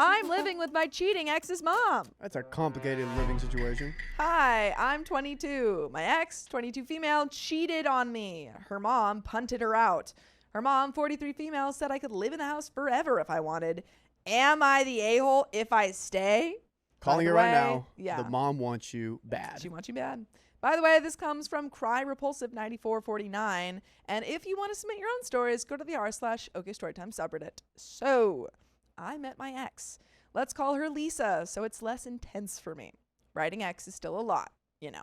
I'm living with my cheating ex's mom. That's a complicated living situation. Hi, I'm 22. My ex, 22 female, cheated on me. Her mom punted her out. Her mom, 43 female, said I could live in the house forever if I wanted. Am I the a-hole if I stay? Calling it right now. Yeah. The mom wants you bad. She wants you bad. By the way, this comes from CryRepulsive9449. And if you want to submit your own stories, go to the r/OKStorytime subreddit. So, I met my ex. Let's call her Lisa, so it's less intense for me. Writing ex is still a lot, you know.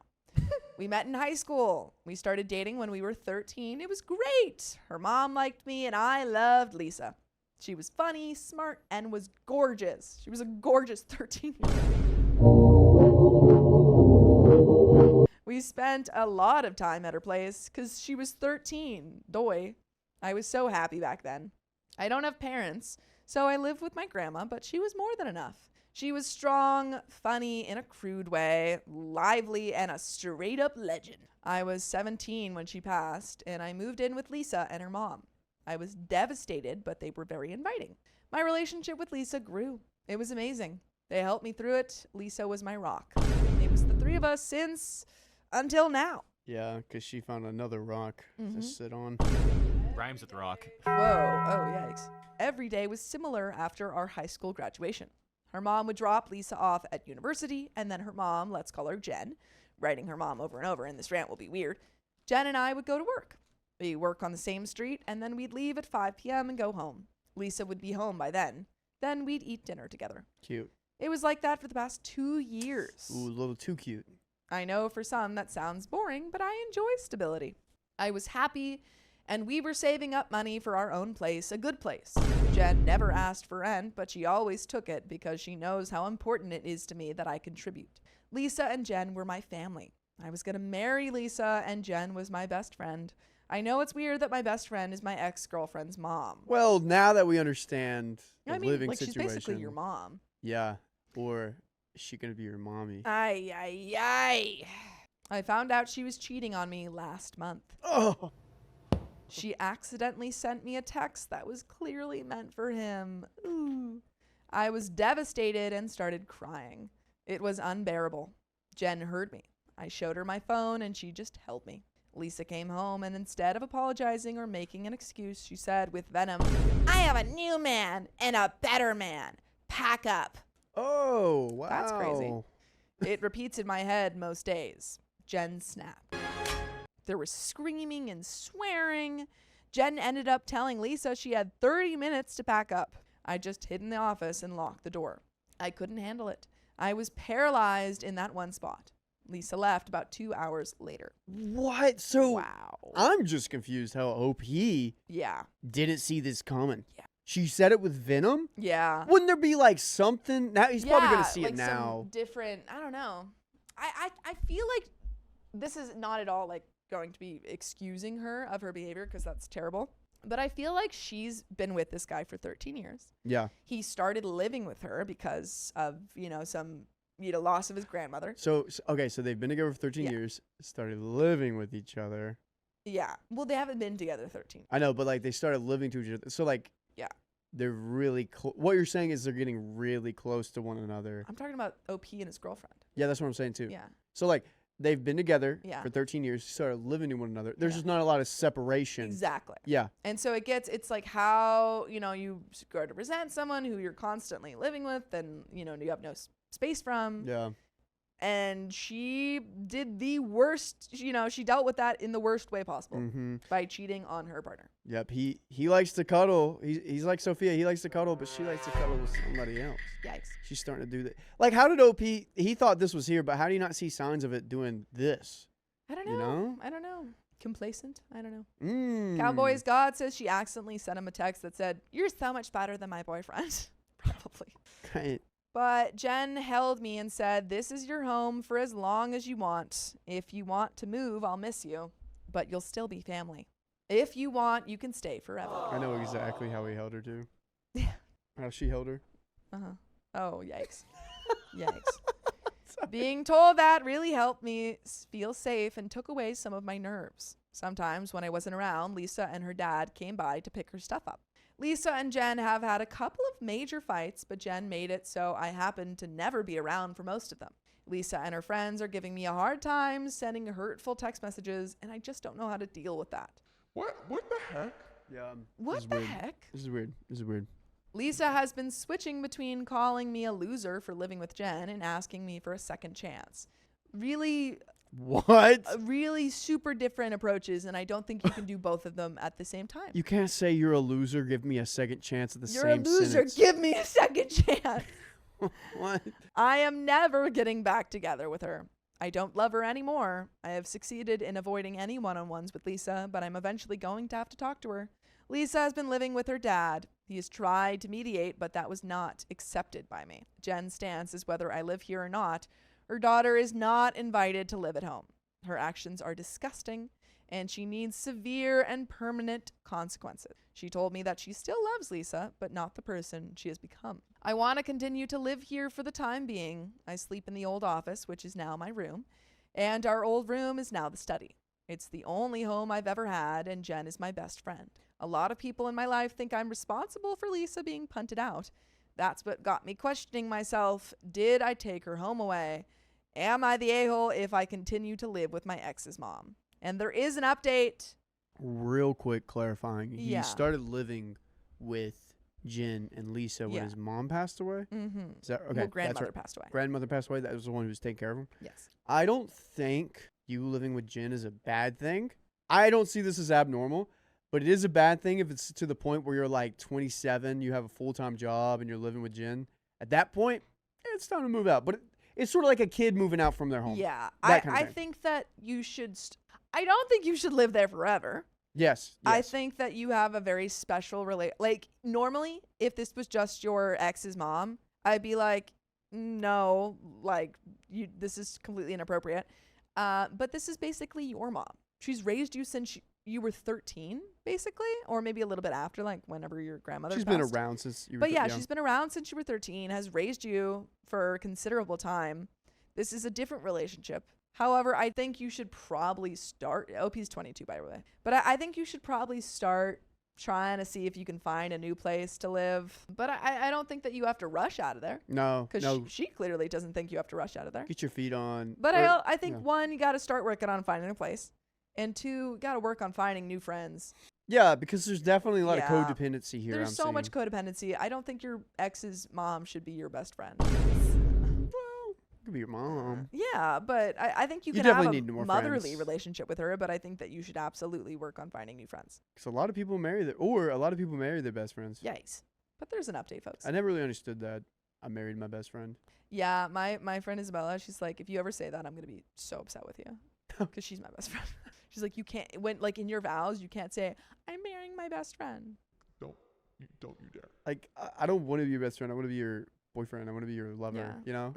We met in high school. We started dating when we were 13. It was great. Her mom liked me, and I loved Lisa. She was funny, smart, and was gorgeous. She was a gorgeous 13-year-old. We spent a lot of time at her place because she was 13. Doy. I was so happy back then. I don't have parents, so I lived with my grandma, but she was more than enough. She was strong, funny in a crude way, lively, and a straight-up legend. I was 17 when she passed, and I moved in with Lisa and her mom. I was devastated, but they were very inviting. My relationship with Lisa grew. It was amazing. They helped me through it. Lisa was my rock. It was the three of us until now. Yeah, because she found another rock to sit on. Rhymes with rock. Whoa, oh yikes. Every day was similar after our high school graduation. Her mom would drop Lisa off at university, and then her mom, let's call her Jen, writing her mom over and over, and this rant will be weird, Jen and I would go to work. We'd work on the same street, and then we'd leave at 5 p.m. and go home. Lisa would be home by then. Then we'd eat dinner together. Cute. It was like that for the past 2 years. Ooh, a little too cute. I know for some that sounds boring, but I enjoy stability. I was happy, and we were saving up money for our own place, a good place. Jen never asked for rent, but she always took it because she knows how important it is to me that I contribute. Lisa and Jen were my family. I was going to marry Lisa, and Jen was my best friend. I know it's weird that my best friend is my ex-girlfriend's mom. Well, now that we understand the living like situation. She's basically your mom. Yeah. Or is she going to be your mommy? I found out she was cheating on me last month. Oh. She accidentally sent me a text that was clearly meant for him. Ooh. I was devastated and started crying. It was unbearable. Jen heard me. I showed her my phone and she just held me. Lisa came home and instead of apologizing or making an excuse, she said with venom, "I have a new man and a better man. Pack up." Oh, wow. That's crazy. It repeats in my head most days. Jen snapped. There was screaming and swearing. Jen ended up telling Lisa she had 30 minutes to pack up. I just hid in the office and locked the door. I couldn't handle it. I was paralyzed in that one spot. Lisa left about 2 hours later. What? So wow. I'm just confused how OP didn't see this coming. Yeah. She said it with venom? Yeah. Wouldn't there be like something? Now he's probably going to see like it now. Some different, I don't know. I feel like this is not at all like going to be excusing her of her behavior because that's terrible. But I feel like she's been with this guy for 13 years. Yeah. He started living with her because of, some loss of his grandmother. So they've been together for 13 years, started living with each other. Yeah. Well, they haven't been together 13. I know, but like they started living to each other. So like, they're really close. What you're saying is they're getting really close to one another. I'm talking about OP and his girlfriend. Yeah, that's what I'm saying too. Yeah. So like they've been together for 13 years, started living to one another. There's just not a lot of separation. Exactly. Yeah. And so it's like how, you go to resent someone who you're constantly living with and, you have no space from. Yeah. And she did the worst, she dealt with that in the worst way possible by cheating on her partner. Yep. He likes to cuddle. He's like Sophia. He likes to cuddle, but she likes to cuddle with somebody else. Yikes. She's starting to do that. Like, how did OP, he thought this was here, but how do you not see signs of it doing this? I don't know. I don't know. Complacent? I don't know. Mm. Cowboys God says she accidentally sent him a text that said, "You're so much better than my boyfriend." Probably. Right. But Jen held me and said, "This is your home for as long as you want. If you want to move, I'll miss you, but you'll still be family. If you want, you can stay forever." I know exactly how he held her too. How she held her. Uh-huh. Oh, yikes. Yikes. Being told that really helped me feel safe and took away some of my nerves. Sometimes when I wasn't around, Lisa and her dad came by to pick her stuff up. Lisa and Jen have had a couple of major fights, but Jen made it so I happened to never be around for most of them. Lisa and her friends are giving me a hard time, sending hurtful text messages, and I just don't know how to deal with that. What the heck? Yeah. What the heck? This is weird. Lisa has been switching between calling me a loser for living with Jen and asking me for a second chance. Really What? really super different approaches, and I don't think you can do both of them at the same time. You can't say you're a loser, give me a second chance at the You're same a loser. sentence. Give me a second chance. What? I am never getting back together with her. I don't love her anymore. I have succeeded in avoiding any one-on-ones with Lisa, but I'm eventually going to have to talk to her. Lisa has been living with her dad. He has tried to mediate, but that was not accepted by me. Jen's stance is whether I live here or not. Her daughter is not invited to live at home. Her actions are disgusting, and she needs severe and permanent consequences. She told me that she still loves Lisa, but not the person she has become. I want to continue to live here for the time being. I sleep in the old office, which is now my room, and our old room is now the study. It's the only home I've ever had, and Jen is my best friend. A lot of people in my life think I'm responsible for Lisa being punted out. That's what got me questioning myself. Did I take her home away? Am I the a-hole if I continue to live with my ex's mom? And there is an update. Real quick clarifying. Yeah. He started living with Jen and Lisa when his mom passed away? Mm-hmm. Is that okay? Well, That's grandmother right. passed away. Grandmother passed away. That was the one who was taking care of him. Yes. I don't think you living with Jen is a bad thing. I don't see this as abnormal, but it is a bad thing if it's to the point where you're like 27, you have a full-time job, and you're living with Jen. At that point, it's time to move out. But it's sort of like a kid moving out from their home. Yeah. That kind of I thing. think that you should... I don't think you should live there forever. Yes. I think that you have a very special like normally if this was just your ex's mom, I'd be like, no, like this is completely inappropriate. But this is basically your mom. She's raised you since you were 13, basically, or maybe a little bit after, like whenever your grandmother She's passed. been around since you were But yeah, she's been around since you were 13, has raised you for a considerable time. This is a different relationship. However, I think you should probably start. OP's 22, by the way. But I think you should probably start trying to see if you can find a new place to live. But I don't think that you have to rush out of there. No. Because she clearly doesn't think you have to rush out of there. Get your feet on. But I think, one, you got to start working on finding a place. And two, you got to work on finding new friends. Yeah, because there's definitely a lot of codependency here. There's so much codependency. I don't think your ex's mom should be your best friend. Could be your mom. Yeah, but I think you can definitely have need a more motherly friends. relationship with her, but I think that you should absolutely work on finding new friends. Because a lot of people marry their best friends. Yikes. But there's an update, folks. I never really understood that. I married my best friend. Yeah, my friend Isabella, she's like, if you ever say that, I'm going to be so upset with you. Because she's my best friend. She's like, you can't, like in your vows, you can't say, I'm marrying my best friend. Don't you dare. Like, I don't want to be your best friend. I want to be your boyfriend. I want to be your lover, Yeah. you know?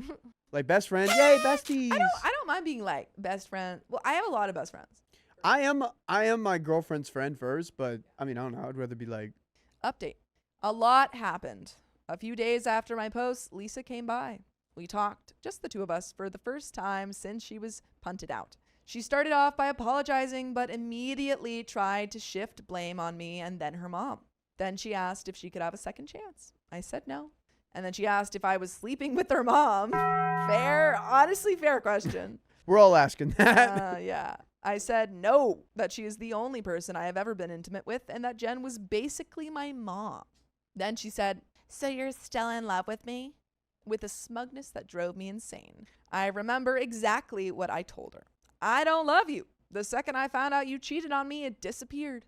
Like, best friend. Yay, besties. I don't mind being like best friend. Well, I have a lot of best friends. I am my girlfriend's friend first, but I mean, I don't know. I'd rather be like. Update. A lot happened. A few days after my post, Lisa came by. We talked, just the two of us, for the first time since she was punted out. She started off by apologizing, but immediately tried to shift blame on me and then her mom. Then she asked if she could have a second chance. I said no. And then she asked if I was sleeping with her mom. Honestly fair question. We're all asking that. Yeah. I said no, that she is the only person I have ever been intimate with and that Jen was basically my mom. Then she said, so you're still in love with me? With a smugness that drove me insane. I remember exactly what I told her. I don't love you. The second I found out you cheated on me, it disappeared.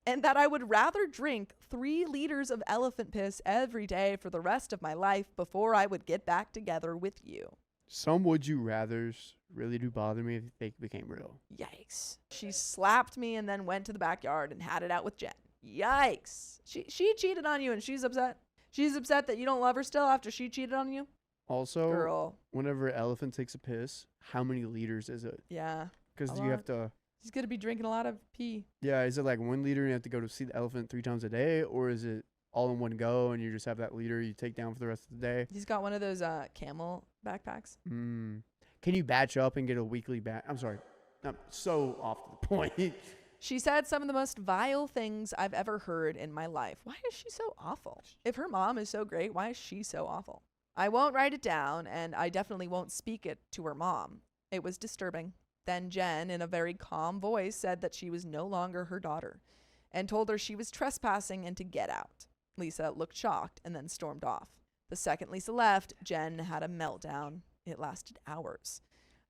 And that I would rather drink 3 liters of elephant piss every day for the rest of my life before I would get back together with you. Some would you rathers really do bother me if they became real. Yikes. She slapped me and then went to the backyard and had it out with Jen. Yikes. She cheated on you and she's upset. She's upset that you don't love her still after she cheated on you. Also, Girl. whenever an elephant takes a piss, how many liters is it? Yeah. Because A you have lot. to. She's going to be drinking a lot of pee. Yeah, is it like 1 liter and you have to go to see the elephant 3 times a day, or is it all in one go and you just have that liter you take down for the rest of the day? He's got one of those camel backpacks. Can you batch up and get a weekly batch? I'm sorry, I'm so off to the point. She said some of the most vile things I've ever heard in my life. Why is she so awful? If her mom is so great, why is she so awful? I won't write it down, and I definitely won't speak it to her mom. It was disturbing. Then Jen, in a very calm voice, said that she was no longer her daughter and told her she was trespassing and to get out. Lisa looked shocked and then stormed off. The second Lisa left, Jen had a meltdown. It lasted hours.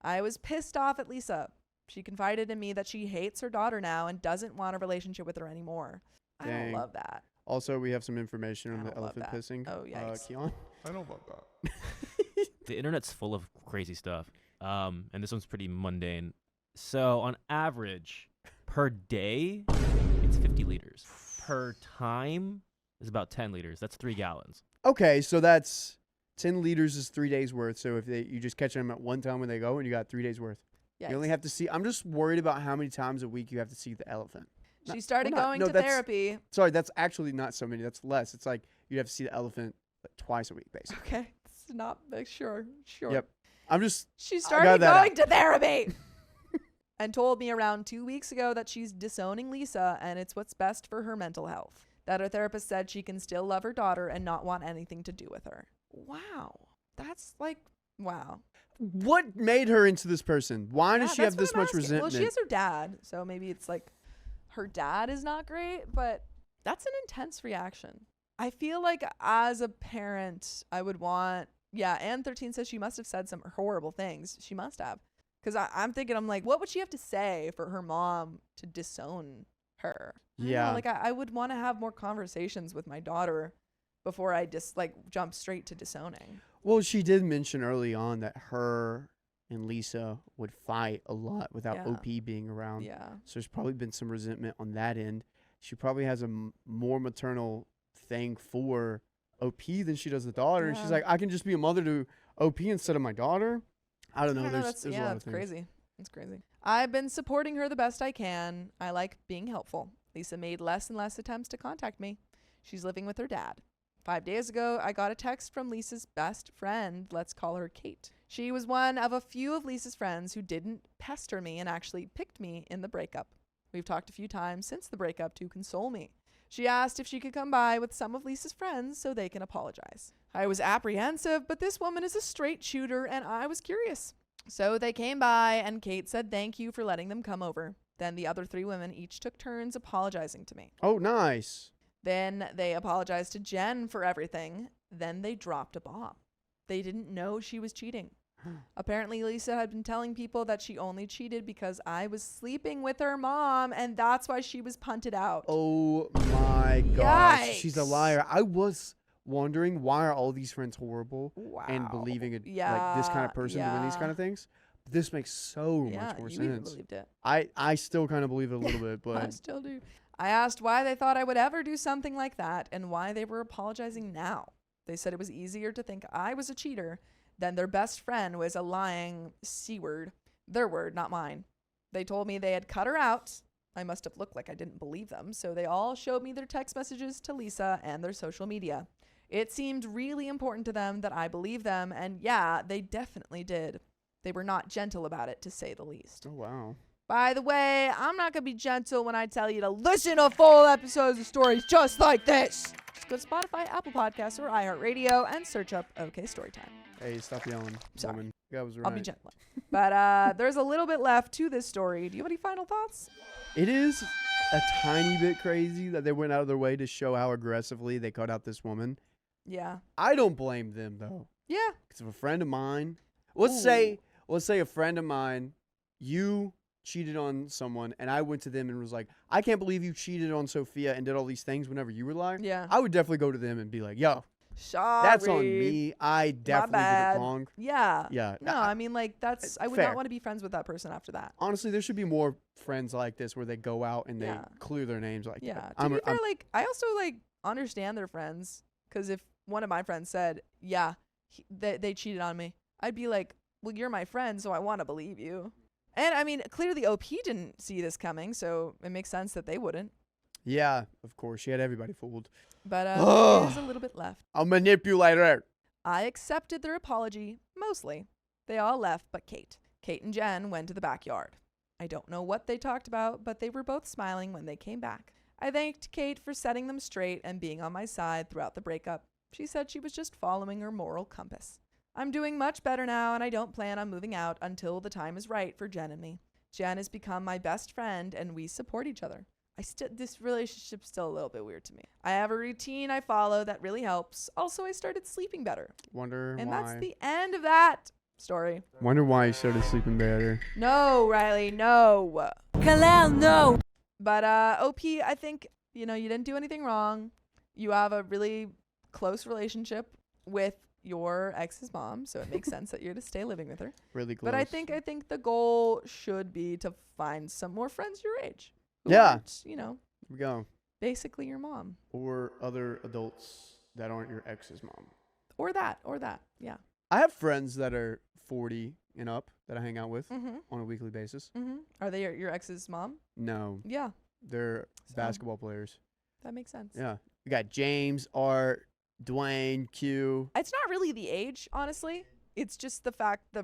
I was pissed off at Lisa. She confided in me that she hates her daughter now and doesn't want a relationship with her anymore. I don't Dang. love that. Also, we have some information on I the don't love elephant that. pissing. Oh, yikes. Keon. I don't love that. The internet's full of crazy stuff. And this one's pretty mundane. So on average, per day, it's 50 liters. Per time is about 10 liters. That's 3 gallons. Okay, so that's 10 liters is 3 days worth. So if you just catch them at one time when they go, and you got 3 days worth. Yikes. You only have to see. I'm just worried about how many times a week you have to see the elephant. She started well, not- going no, to that's- therapy. Sorry, that's actually not so many. That's less. It's like you'd have to see the elephant like twice a week, basically. Okay. It's not sure. Yep. I'm just. She got started that going to therapy and told me around 2 weeks ago that she's disowning Lisa and it's what's best for her mental health. That her therapist said she can still love her daughter and not want anything to do with her. Wow. That's like, wow. What made her into this person? Why does Yeah, she have that's this what I'm much asking. resentment? Well, she has her dad, so maybe it's like her dad is not great, but that's an intense reaction. I feel like as a parent, I would want, yeah, Ann 13 says she must have said some horrible things. She must have. Because I'm thinking, I'm like, what would she have to say for her mom to disown her? I don't know, Yeah. like I would want to have more conversations with my daughter before I just like jump straight to disowning. Well, she did mention early on that her and Lisa would fight a lot without Yeah. OP being around. Yeah. So there's probably been some resentment on that end. She probably has a more maternal thing for OP than she does the daughter. And she's Yeah. like, I can just be a mother to OP instead of my daughter. I don't know. There's a lot of that's things. crazy. It's crazy. I've been supporting her the best I can. I like being helpful. Lisa made less and less attempts to contact me. She's living with her dad. 5 days ago, I got a text from Lisa's best friend. Let's call her Kate. She was one of a few of Lisa's friends who didn't pester me and actually picked me in the breakup. We've talked a few times since the breakup to console me. She asked if she could come by with some of Lisa's friends so they can apologize. I was apprehensive, but this woman is a straight shooter and I was curious. So they came by and Kate said thank you for letting them come over. Then the other 3 women each took turns apologizing to me. Oh, nice. Then they apologized to Jen for everything. Then they dropped a bomb. They didn't know she was cheating. Apparently, Lisa had been telling people that she only cheated because I was sleeping with her mom, and that's why she was punted out. Oh my gosh. She's a Yikes. liar. I was wondering, why are all these friends horrible Wow. and believing like this kind Yeah, of person doing these yeah. kind of things? But this makes so Yeah, much more you even sense. believed it. I still kind of believe it a little bit, I but still do. I asked why they thought I would ever do something like that and why they were apologizing now. They said it was easier to think I was a cheater than their best friend was a lying C-word. Their word, not mine. They told me they had cut her out. I must have looked like I didn't believe them, so they all showed me their text messages to Lisa and their social media. It seemed really important to them that I believe them, and yeah, they definitely did. They were not gentle about it, to say the least. oh wow. By the way, I'm not going to be gentle when I tell you to listen to full episodes of stories just like this. Just go to Spotify, Apple Podcasts, or iHeartRadio and search up OK Storytime. Hey, stop yelling, Sorry. woman. That was right. I'll be gentle. But there's a little bit left to this story. Do you have any final thoughts? It is a tiny bit crazy that they went out of their way to show how aggressively they cut out this woman. Yeah. I don't blame them though. Yeah. Because if a friend of mine, let's say a friend of mine, you cheated on someone, and I went to them and was like, I can't believe you cheated on Sophia and did all these things whenever you were lying. Yeah. I would definitely go to them and be like, yo, Sorry. that's on me. I definitely did bad. it wrong. Yeah. Yeah. No, I mean, like, I would fair. not want to be friends with that person after that. Honestly, there should be more friends like this where they go out and they Yeah. clear their names like Yeah. that. To be fair, like, I also, like, understand their friends. Because if one of my friends said, yeah, they cheated on me, I'd be like, well, you're my friend, so I want to believe you. And, I mean, clearly OP didn't see this coming, so it makes sense that they wouldn't. Yeah, of course. She had everybody fooled. But there's a little bit left. A manipulator. I accepted their apology, mostly. They all left but Kate. Kate and Jen went to the backyard. I don't know what they talked about, but they were both smiling when they came back. I thanked Kate for setting them straight and being on my side throughout the breakup. She said she was just following her moral compass. I'm doing much better now, and I don't plan on moving out until the time is right for Jen and me. Jen has become my best friend, and we support each other. This relationship's still a little bit weird to me. I have a routine I follow that really helps. Also, I started sleeping better. Wonder And why. that's the end of that story. Wonder why you started sleeping better. No, Riley, no. Kalel, no. But OP, I think, you didn't do anything wrong. You have a really close relationship with your ex's mom, so it makes sense that you're to stay living with her. Really close. But I think the goal should be to find some more friends your age. Who Yeah. aren't, Here we go. basically your mom. Or other adults that aren't your ex's mom. Or that. Yeah. I have friends that are 40 and up that I hang out with Mm-hmm. on a weekly basis. Mm-hmm. Are they your ex's mom? No, Yeah. they're So, basketball players. That makes sense. Yeah. We got James, Art, Dwayne, Q. It's not really the age, honestly. It's just the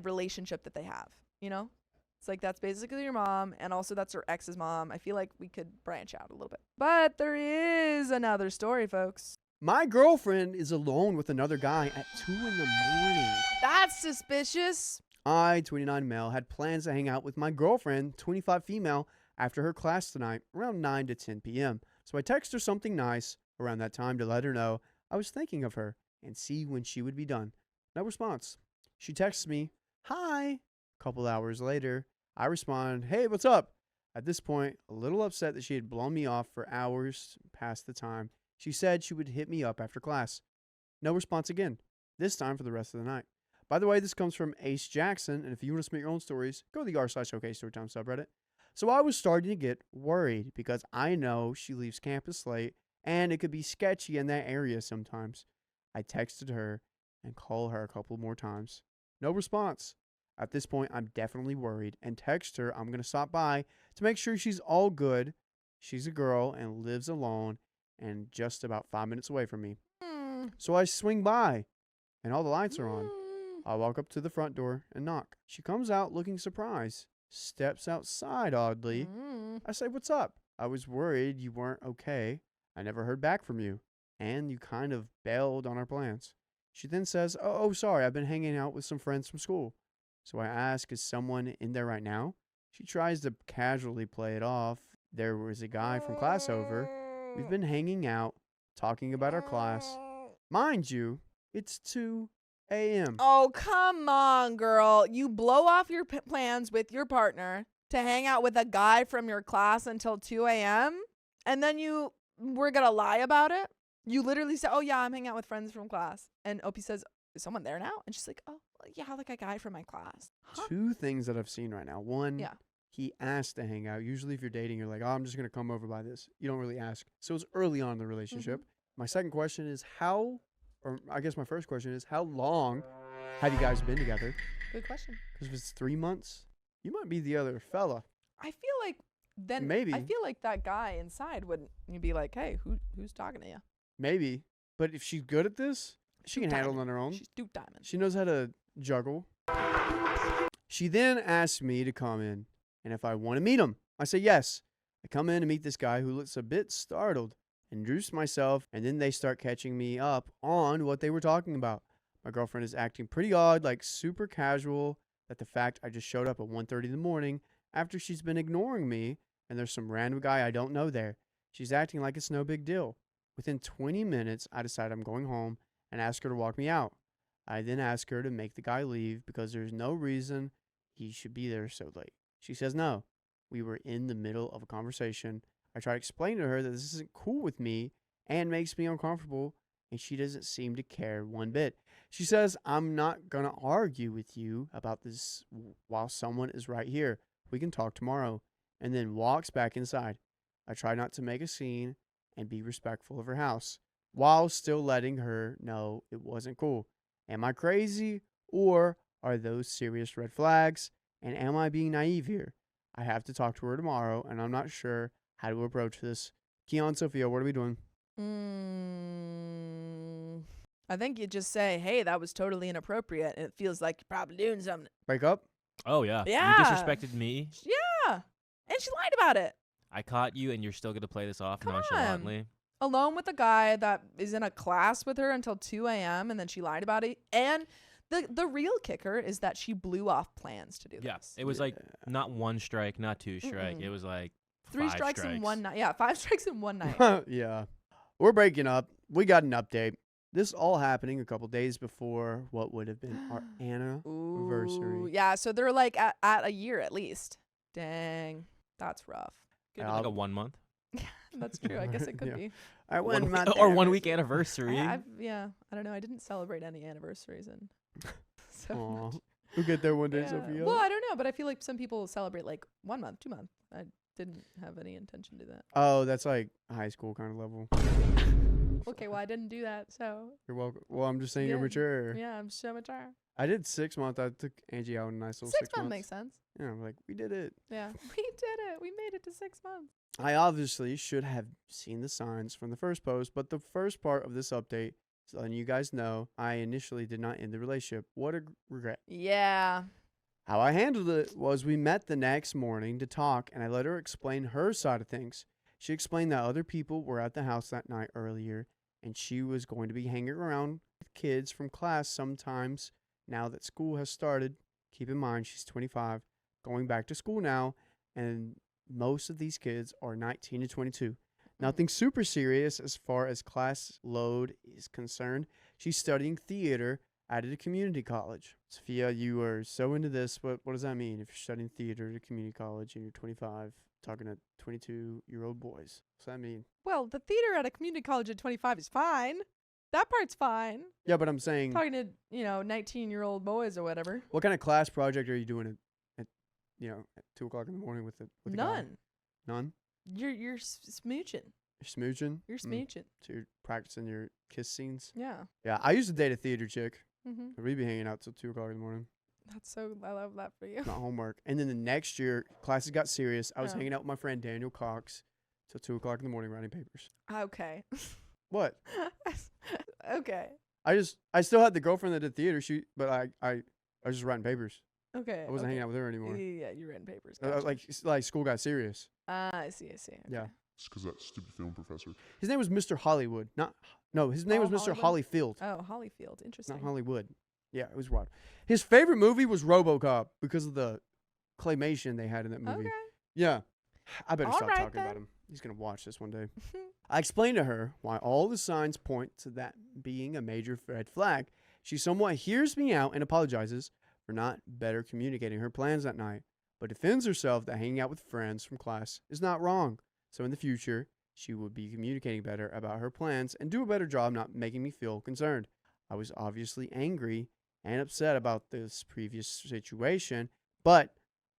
relationship that they have, It's like that's basically your mom, and also that's her ex's mom. I feel like we could branch out a little bit. But there is another story, folks. My girlfriend is alone with another guy at 2 in the morning. That's suspicious. I, 29 male, had plans to hang out with my girlfriend, 25 female, after her class tonight around 9 to 10 p.m. So I text her something nice around that time to let her know I was thinking of her and see when she would be done. No response. She texts me, "Hi." A couple hours later, I respond, "Hey, what's up?" At this point, a little upset that she had blown me off for hours past the time. She said she would hit me up after class. No response again, this time for the rest of the night. By the way, this comes from Ace Jackson, and if you want to submit your own stories, go to the r/OK Storytime subreddit. So I was starting to get worried because I know she leaves campus late, and it could be sketchy in that area sometimes. I texted her and called her a couple more times. No response. At this point, I'm definitely worried and text her I'm going to stop by to make sure she's all good. She's a girl and lives alone and just about 5 minutes away from me. So I swing by, and all the lights are on. I walk up to the front door and knock. She comes out looking surprised, steps outside oddly. I say, "What's up? I was worried you weren't okay. I never heard back from you, and you kind of bailed on our plans." She then says, oh, sorry, I've been hanging out with some friends from school." So I ask, "Is someone in there right now?" She tries to casually play it off. "There was a guy from class over. We've been hanging out, talking about our class. Mind you, it's 2 a.m. Oh, come on, girl. You blow off your plans with your partner to hang out with a guy from your class until 2 a.m. and then you were going to lie about it? You literally said, "Oh, yeah, I'm hanging out with friends from class." And Opie says, "Is someone there now?" And she's like, "Oh, yeah, like a guy from my class." Huh? 2 things that I've seen right now. One, Yeah. he asked to hang out. Usually if you're dating, you're like, "Oh, I'm just going to come over by this." You don't really ask. So it's early on in the relationship. My second question is my first question is, how long have you guys been together? Good question. Because if it's 3 months, you might be the other fella. I feel like then Maybe. I feel like that guy inside would be like, "Hey, who's talking to you?" Maybe. But if she's good at this, she can handle it on her own. She's Duke Diamond. She knows how to juggle. She then asked me to come in and if I want to meet him. I say yes. I come in to meet this guy who looks a bit startled, introduce myself, and then they start catching me up on what they were talking about. My girlfriend is acting pretty odd, like super casual, that the fact I just showed up at 1:30 in the morning after she's been ignoring me and there's some random guy I don't know there. She's acting like it's no big deal. Within 20 minutes, I decide I'm going home and ask her to walk me out. I then ask her to make the guy leave because there's no reason he should be there so late. She says no. We were in the middle of a conversation. I try to explain to her that this isn't cool with me and makes me uncomfortable, and she doesn't seem to care one bit. She says, "I'm not going to argue with you about this while someone is right here. We can talk tomorrow," and then walks back inside. I try not to make a scene and be respectful of her house while still letting her know it wasn't cool. Am I crazy, or are those serious red flags? And am I being naive here? I have to talk to her tomorrow, and I'm not sure how to approach this. Keon, Sophia, what are we doing? I think you just say, "Hey, that was totally inappropriate," and it feels like you're probably doing something. Break up? Oh, yeah. Yeah. You disrespected me. Yeah. And she lied about it. I caught you, and you're still gonna play this off Come on. nonchalantly. Alone with a guy that is in a class with her until 2 a.m. and then she lied about it. And the real kicker is that she blew off plans to do Yeah, this. it was like not 1 strike, not 2 strike. Mm-mm. It was like 3 5 strikes in one night. Yeah, 5 strikes in one night. Yeah. We're breaking up. We got an update. This all happening a couple days before what would have been our anniversary. Ooh, yeah, so they're like at a year at least. Dang, that's rough. Could have been like a 1 month That's true. I guess it could Yeah. be. I one went week, or 1 week anniversary. I don't know. I didn't celebrate any anniversaries and so Aw. much. We'll get there one day, Yeah. Sophia. Well, I don't know, but I feel like some people celebrate like 1 month, 2 months. I didn't have any intention to do that. Oh, that's like high school kind of level. Okay, well I didn't do that, so You're welcome. Well, I'm just saying you're Yeah. mature. yeah, I'm so mature. I did 6 months. I took Angie out a nice little 6 6 months months. makes sense. Yeah, like we did it. Yeah, we did it. We made it to 6 months. I obviously should have seen the signs from the first post, but the first part of this update is letting you guys know I initially did not end the relationship. What a regret. Yeah. How I handled it was we met the next morning to talk, and I let her explain her side of things. She explained that other people were at the house that night earlier, and she was going to be hanging around with kids from class sometimes now that school has started. Keep in mind, she's 25, going back to school now, and most of these kids are 19 to 22. Nothing super serious as far as class load is concerned. She's studying theater at a community college. Sophia, you are so into this. What does that mean if you're studying theater at a community college and you're 25, talking to 22-year-old boys? What's that mean? Well, the theater at a community college at 25 is fine. That part's fine. Yeah, but I'm saying, Talking to, 19-year-old boys or whatever. what kind of class project are you doing at 2 o'clock in the morning with a guy? None. None? You're smooching. You're smooching? You're Mm. smooching. So you're practicing your kiss scenes? Yeah. Yeah, I used to date a theater chick. Mm-hmm. We'd be hanging out till 2 o'clock in the morning. I love that for you. Not homework. And then the next year, classes got serious. I was Oh. hanging out with my friend Daniel Cox till 2 o'clock in the morning writing papers. Okay. What? Okay. I still had the girlfriend that did theater shoot, but I was just writing papers. Okay. I wasn't hanging out with her anymore. Yeah, you ran papers. Uh, like school got serious. I see. Okay. Yeah. It's because that stupid film professor. His name was Mr. Hollywood. His name was Mr. Hollywood? Hollyfield, Oh, Hollyfield. Interesting. not Hollywood. Yeah, it was wild. His favorite movie was RoboCop because of the claymation they had in that movie. Okay. Yeah. I better stop Alright talking about then. him. He's going to watch this one day. I explained to her why all the signs point to that being a major red flag. She somewhat hears me out and apologizes for not better communicating her plans that night, but defends herself that hanging out with friends from class is not wrong. So in the future, she would be communicating better about her plans and do a better job not making me feel concerned. I was obviously angry and upset about this previous situation, but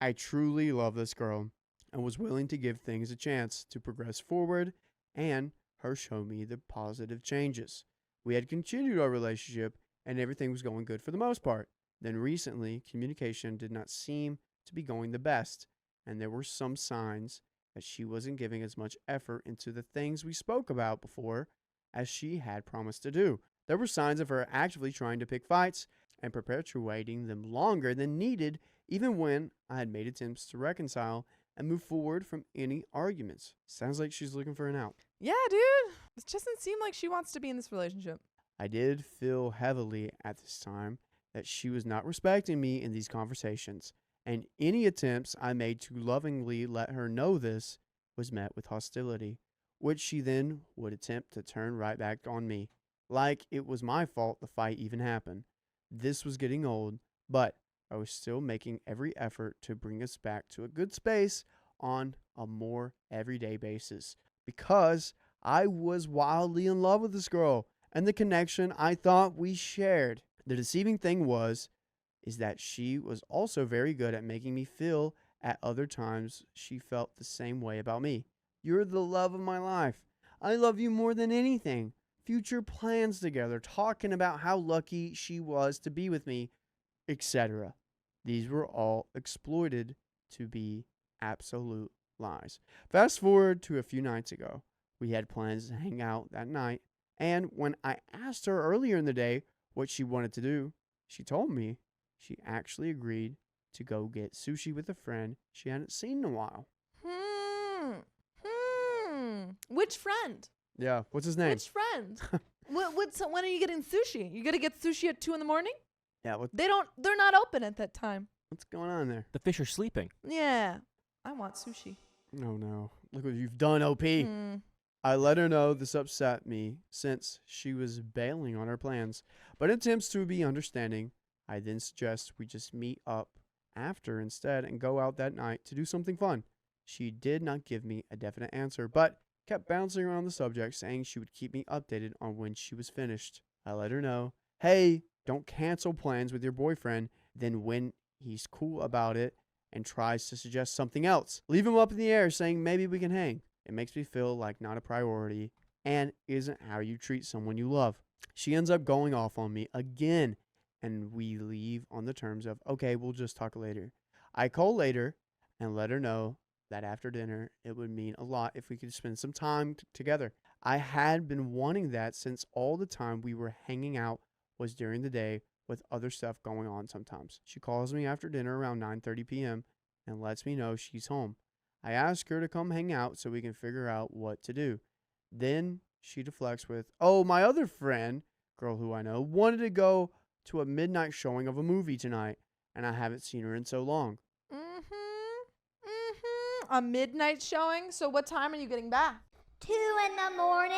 I truly love this girl and was willing to give things a chance to progress forward and her show me the positive changes. We had continued our relationship and everything was going good for the most part. Then recently, communication did not seem to be going the best, and there were some signs that she wasn't giving as much effort into the things we spoke about before as she had promised to do. There were signs of her actively trying to pick fights and perpetuating them longer than needed, even when I had made attempts to reconcile and move forward from any arguments. Sounds like she's looking for an out. Yeah, dude. It doesn't seem like she wants to be in this relationship. I did feel heavily at this time that she was not respecting me in these conversations, and any attempts I made to lovingly let her know this was met with hostility, which she then would attempt to turn right back on me, like it was my fault the fight even happened. This was getting old, but I was still making every effort to bring us back to a good space on a more everyday basis, because I was wildly in love with this girl and the connection I thought we shared. The deceiving thing is that she was also very good at making me feel at other times she felt the same way about me. You're the love of my life. I love you more than anything. Future plans together, talking about how lucky she was to be with me, etc. These were all exploited to be absolute lies. Fast forward to a few nights ago. We had plans to hang out that night, and when I asked her earlier in the day what she wanted to do, she told me she actually agreed to go get sushi with a friend she hadn't seen in a while. Which friend? Yeah. What's his name? Which friend? When are you getting sushi? You gonna get sushi at 2 a.m? Yeah. They're not open at that time. What's going on there? The fish are sleeping. Yeah. I want sushi. Oh no. Look what you've done, OP. Mm. I let her know this upset me since she was bailing on our plans. But in attempts to be understanding, I then suggest we just meet up after instead and go out that night to do something fun. She did not give me a definite answer, but kept bouncing around the subject, saying she would keep me updated on when she was finished. I let her know, hey, don't cancel plans with your boyfriend. Then when he's cool about it and tries to suggest something else, leave him up in the air saying maybe we can hang. It makes me feel like not a priority and isn't how you treat someone you love. She ends up going off on me again, and we leave on the terms of, okay, we'll just talk later. I call later and let her know that after dinner, it would mean a lot if we could spend some time together. I had been wanting that since all the time we were hanging out was during the day with other stuff going on sometimes. She calls me after dinner around 9:30 p.m. and lets me know she's home. I ask her to come hang out so we can figure out what to do. Then she deflects with, oh, my other friend, girl who I know, wanted to go to a midnight showing of a movie tonight, and I haven't seen her in so long. A midnight showing? So what time are you getting back? 2 a.m?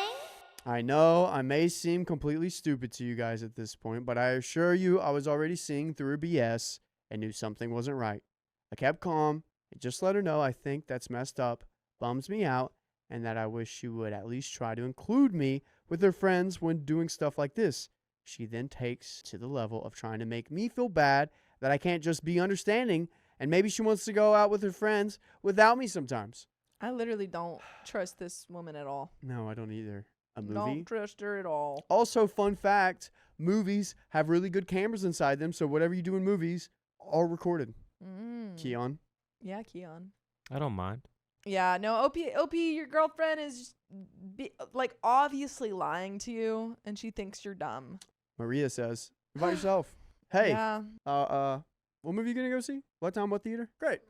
I know I may seem completely stupid to you guys at this point, but I assure you I was already seeing through her BS and knew something wasn't right. I kept calm and just let her know I think that's messed up, bums me out, and that I wish she would at least try to include me with her friends when doing stuff like this. She then takes to the level of trying to make me feel bad that I can't just be understanding, and maybe she wants to go out with her friends without me sometimes. I literally don't trust this woman at all. No, I don't either. A movie? Don't trust her at all. Also, fun fact, movies have really good cameras inside them, so whatever you do in movies are recorded. Keon? Yeah, Keon. I don't mind. Yeah, no, OP, your girlfriend is obviously lying to you, and she thinks you're dumb. Maria says, invite yourself. Hey, Yeah. what movie you gonna go see? What time, what theater? Great.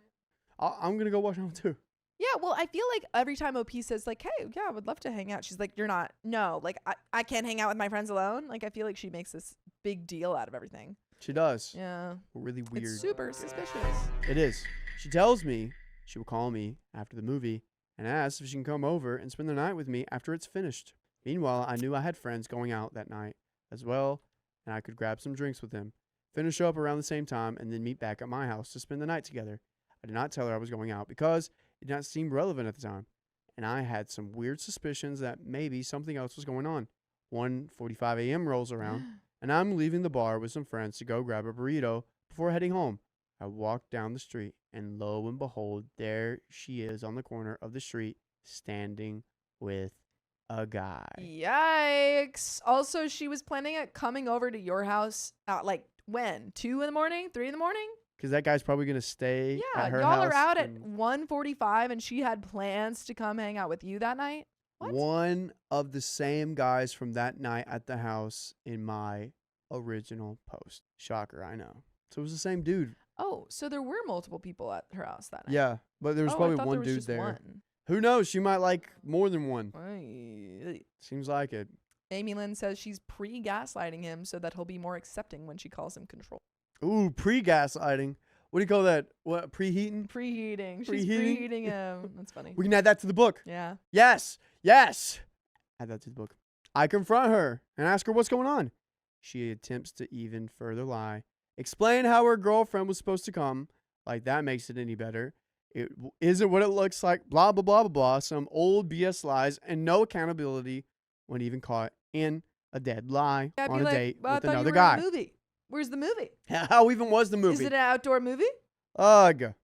I'm gonna go watch that one too. Yeah, well, I feel like every time OP says, like, hey, yeah, I would love to hang out, she's like, you're not. No, like, I can't hang out with my friends alone. Like, I feel like she makes this big deal out of everything. She does. Yeah. Really weird. It's super suspicious. It is. She tells me she will call me after the movie and asks if she can come over and spend the night with me after it's finished. Meanwhile, I knew I had friends going out that night as well, and I could grab some drinks with them, finish up around the same time, and then meet back at my house to spend the night together. I did not tell her I was going out because it did not seem relevant at the time, and I had some weird suspicions that maybe something else was going on. 1:45 a.m. rolls around, and I'm leaving the bar with some friends to go grab a burrito before heading home. I walk down the street, and lo and behold, there she is on the corner of the street, standing with a guy. Yikes. Also, she was planning on coming over to your house at when? 2 a.m? 3 a.m? Because that guy's probably going to stay Yeah, at her y'all house. are out at and 1:45 and she had plans to come hang out with you that night? What? one of the same guys from that night at the house in my original post. Shocker, I know. So it was the same dude. Oh, so there were multiple people at her house that night. Yeah, but there was I probably thought one there was dude just there. one. Who knows? She might like more than one. Ay. Seems like it. Amy Lynn says she's pre-gaslighting him so that he'll be more accepting when she calls him control. Ooh, pre-gaslighting. What do you call that? What, preheating? Preheating. She's Preheating? preheating him. That's funny. We can add that to the book. Yeah. Yes, yes. Add that to the book. I confront her and ask her what's going on. She attempts to even further lie. Explain how her girlfriend was supposed to come. Like that makes it any better. It isn't what it looks like. Blah, blah, blah, blah, blah. Some old BS lies and no accountability when even caught in a dead lie I'd on be a like, date well, I with thought another you were in a guy. movie. Where's the movie? How even was the movie? Is it an outdoor movie? Ugh.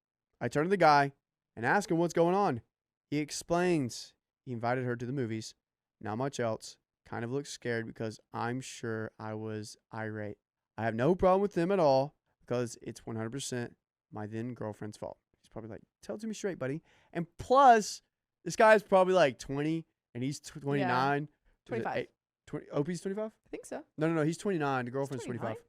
I turn to the guy and ask him what's going on. He explains he invited her to the movies. Not much else. Kind of looks scared because I'm sure I was irate. I have no problem with them at all because it's 100% my then girlfriend's fault. He's probably like, tell it to me straight, buddy. And plus, this guy's probably like 20 and he's 29. 25. 20, OP's 25? I think so. No, he's 29. The girlfriend's 25. 29?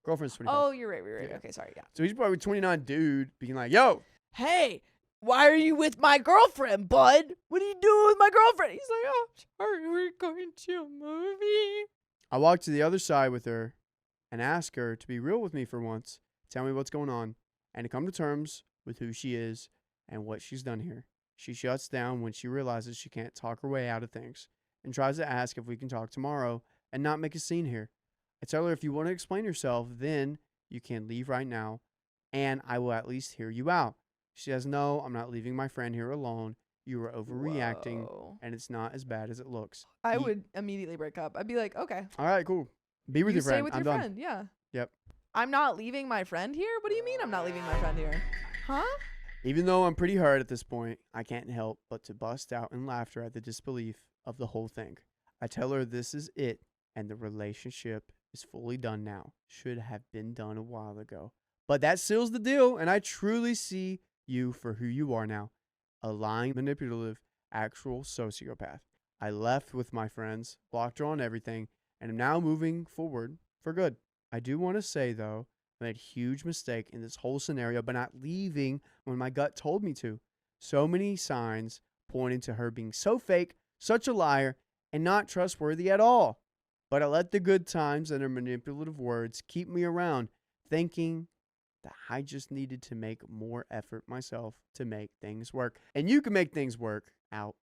Girlfriend's 25. Oh, you're right. Yeah. Okay, sorry. Yeah. So he's probably 29 dude being like, yo, Hey, why are you with my girlfriend, bud? What are you doing with my girlfriend? He's like, oh, sorry, we're going to a movie. I walk to the other side with her and ask her to be real with me for once, tell me what's going on, and to come to terms with who she is and what she's done here. She shuts down when she realizes she can't talk her way out of things and tries to ask if we can talk tomorrow and not make a scene here. I tell her if you want to explain yourself, then you can leave right now and I will at least hear you out. She says, no, I'm not leaving my friend here alone. You are overreacting Whoa. and it's not as bad as it looks. I would immediately break up. I'd be like, okay, All right, cool. Be with you your stay friend. with I'm your done. friend. Yeah. Yep. I'm not leaving my friend here? What do you mean I'm not leaving my friend here? Huh? Even though I'm pretty hurt at this point, I can't help but to bust out in laughter at the disbelief of the whole thing. I tell her this is it and the relationship is fully done now. Should have been done a while ago. But that seals the deal, and I truly see you for who you are now. A lying, manipulative, actual sociopath. I left with my friends, blocked her on everything, and am now moving forward for good. I do want to say, though, I made a huge mistake in this whole scenario by not leaving when my gut told me to. So many signs pointing to her being so fake, such a liar, and not trustworthy at all. But I let the good times and her manipulative words keep me around, thinking that I just needed to make more effort myself to make things work. And you can make things work out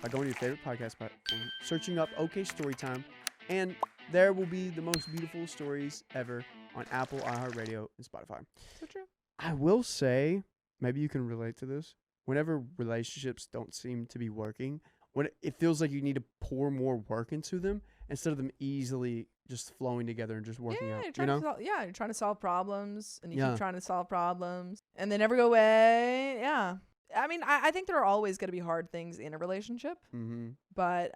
by going to your favorite podcast platform, searching up OK Storytime, and there will be the most beautiful stories ever on Apple, iHeartRadio, and Spotify. So true. I will say, maybe you can relate to this. Whenever relationships don't seem to be working, when it feels like you need to pour more work into them instead of them easily just flowing together and just working out. You're trying to solve problems, and you Yeah. keep trying to solve problems, and they never go away. Yeah. I mean, I think there are always going to be hard things in a relationship, Mm-hmm. but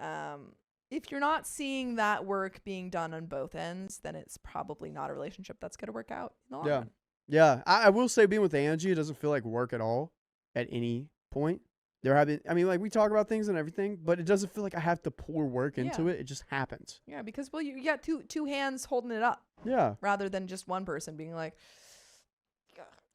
if you're not seeing that work being done on both ends, then it's probably not a relationship that's going to work out in the long Yeah. run. Yeah. I will say being with Angie, it doesn't feel like work at all at any point. We talk about things and everything, but it doesn't feel like I have to pour work into Yeah. it. It just happens. Yeah, because you got two hands holding it up Yeah. rather than just one person being like,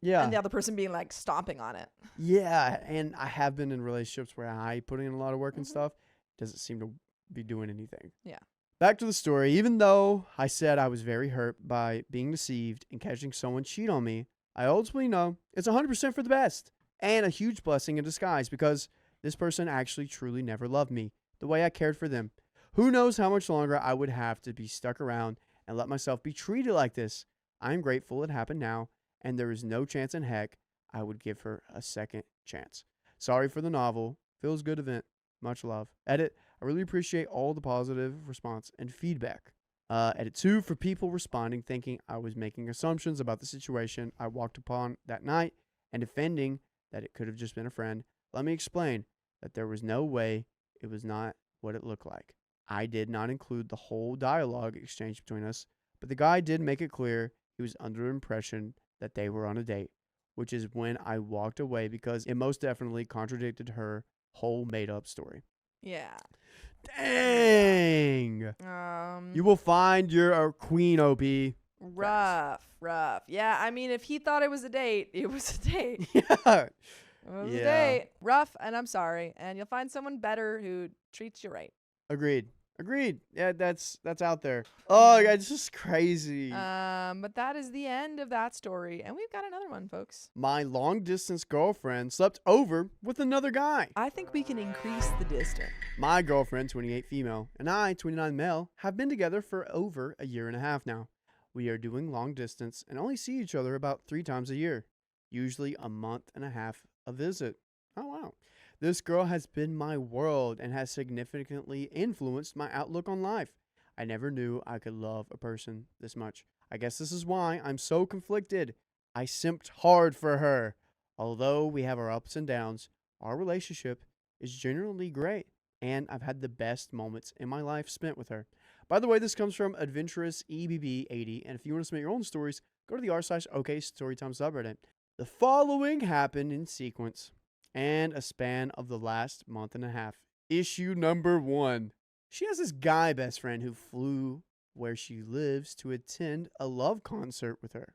Yeah. and the other person being like stomping on it. Yeah. And I have been in relationships where I put in a lot of work and Mhm. stuff. Doesn't seem to be doing anything. Yeah. Back to the story. Even though I said I was very hurt by being deceived and catching someone cheat on me, I ultimately know it's 100% for the best and a huge blessing in disguise because this person actually truly never loved me the way I cared for them. Who knows how much longer I would have to be stuck around and let myself be treated like this. I am grateful it happened now, and there is no chance in heck I would give her a second chance. Sorry for the novel. Feels good event. Much love. Edit. I really appreciate all the positive response and feedback. Edit 2 for people responding thinking I was making assumptions about the situation I walked upon that night and defending that it could have just been a friend. Let me explain that there was no way it was not what it looked like. I did not include the whole dialogue exchange between us, but the guy did make it clear he was under the impression that they were on a date, which is when I walked away because it most definitely contradicted her whole made-up story. Yeah. Dang! You will find your queen, OP. Rough. Yeah, I mean, if he thought it was a date, it was a date. Yeah. It was a Yeah. date. Rough, and I'm sorry. And you'll find someone better who treats you right. Agreed. Yeah, that's out there. Oh, yeah, it's just crazy. But that is the end of that story. And we've got another one, folks. My long-distance girlfriend slept over with another guy. I think we can increase the distance. My girlfriend, 28 female, and I, 29 male, have been together for over a year and a half now. We are doing long distance and only see each other about 3 times a year, usually a month and a half a visit. Oh, wow. This girl has been my world and has significantly influenced my outlook on life. I never knew I could love a person this much. I guess this is why I'm so conflicted. I simped hard for her. Although we have our ups and downs, our relationship is generally great, and I've had the best moments in my life spent with her. By the way, this comes from Adventurous EBB80, and if you want to submit your own stories, go to the r/OK Storytime subreddit. The following happened in sequence and a span of the last month and a half. Issue number 1. She has this guy best friend who flew where she lives to attend a love concert with her.